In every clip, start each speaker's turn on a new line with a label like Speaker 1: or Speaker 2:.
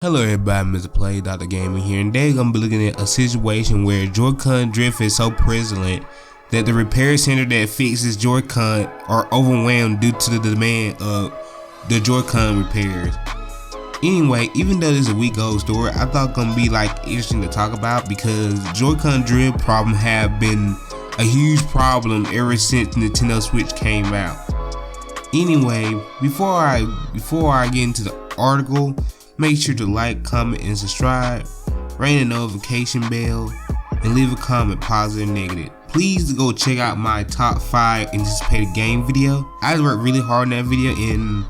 Speaker 1: Hello everybody, Mr. Play Dr. Gaming here, and today I'm gonna be looking at a situation where Joy-Con drift is so prevalent that the repair center that fixes Joy-Con are overwhelmed due to the demand of the Joy-Con repairs. Anyway, even though this is a week old story, I thought it gonna be interesting to talk about because Joy-Con drift problem have been a huge problem ever since Nintendo Switch came out. Anyway, before I get into the article, make sure to like, comment, and subscribe, ring the notification bell, and leave a comment, positive or negative. Please go check out my top 5 anticipated game video. I worked really hard on that video and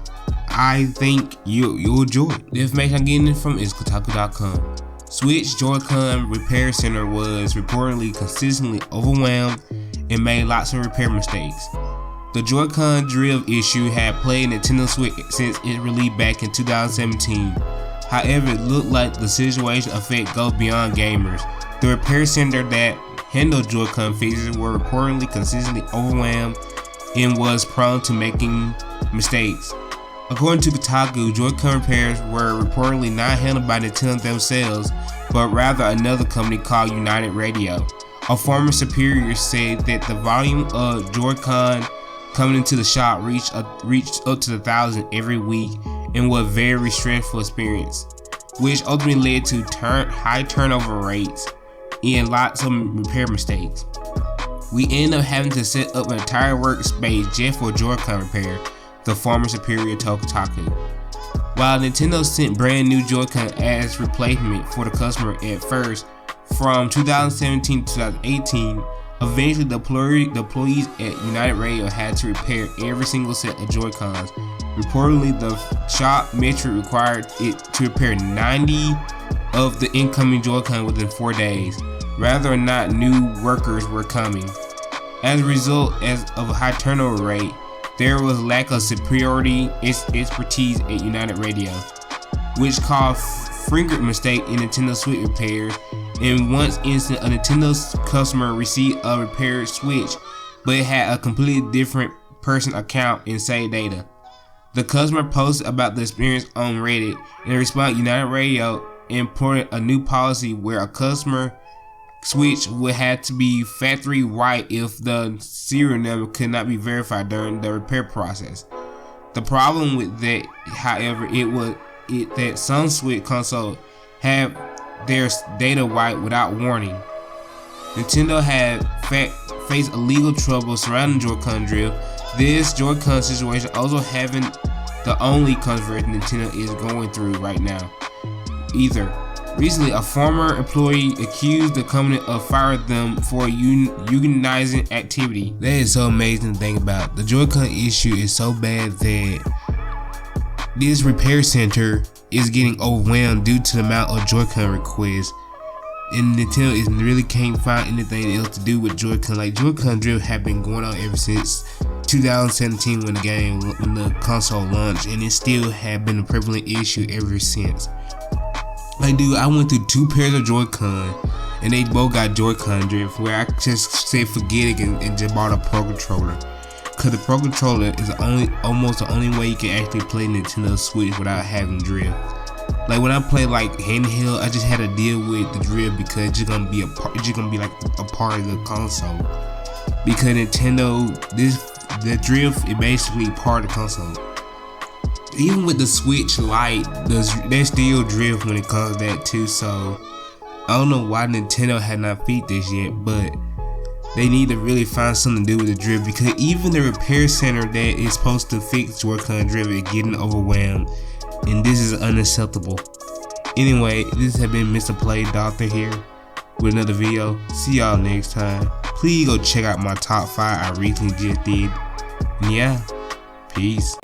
Speaker 1: I think you'll enjoy it. The information I'm getting from is Kotaku.com. Switch Joy-Con repair center was reportedly consistently overwhelmed and made lots of repair mistakes. The Joy-Con drift issue had plagued Nintendo Switch since it released back in 2017. However, it looked like the situation effect goes beyond gamers. The repair center that handled Joy-Con fixes were reportedly consistently overwhelmed and was prone to making mistakes. According to Kotaku, Joy-Con repairs were reportedly not handled by Nintendo themselves, but rather another company called United Radio. A former superior said that the volume of Joy-Con coming into the shop reached up to 1,000 every week and was a very stressful experience, which ultimately led to high turnover rates and lots of repair mistakes. We ended up having to set up an entire workspace just for Joy-Con repair, the former superior told Kotaku. While Nintendo sent brand new Joy-Con as replacement for the customer at first, from 2017 to 2018, eventually the employees at United Radio had to repair every single set of Joy-Cons. Reportedly, the shop metric required it to repair 90 of the incoming Joy-Con within 4 days, whether or not new workers were coming. As a result of a high turnover rate, there was lack of superiority expertise at United Radio, which caused frequent mistakes in Nintendo Switch repairs. In one instance, a Nintendo customer received a repaired Switch, but it had a completely different person account and saved data. The customer posted about the experience on Reddit. In response, United Radio implemented a new policy where a customer Switch would have to be factory right if the serial number could not be verified during the repair process. The problem with that, however, that some Switch consoles have their data wiped without warning. Nintendo had faced illegal trouble surrounding Joy-Con drift. This Joy-Con situation also having the only controversy Nintendo is going through right now either. Recently, a former employee accused the company of firing them for unionizing activity. That is so amazing to think about. The Joy-Con issue is so bad that this repair center is getting overwhelmed due to the amount of Joy-Con requests, and Nintendo really can't find anything else to do with Joy-Con. Like, Joy-Con drift have been going on ever since 2017 when the console launched, and it still have been a prevalent issue ever since. Like, dude, I went through 2 pairs of Joy-Con and they both got Joy-Con drift, where I just said forget it and just bought a Pro Controller. Cause the Pro Controller is almost the only way you can actually play Nintendo Switch without having drift. Like, when I play like handheld, I just had to deal with the drift because it's just gonna be like a part of the console. Because Nintendo, the drift is basically part of the console. Even with the Switch Lite, there's still drift when it comes to that too. So I don't know why Nintendo had not fixed this yet, but they need to really find something to do with the drift, because even the repair center that is supposed to fix Joy-Con drift is getting overwhelmed, and this is unacceptable. Anyway, this has been Mr. Play Doctor here with another video. See y'all next time. Please go check out my top 5 I recently just did. And yeah, peace.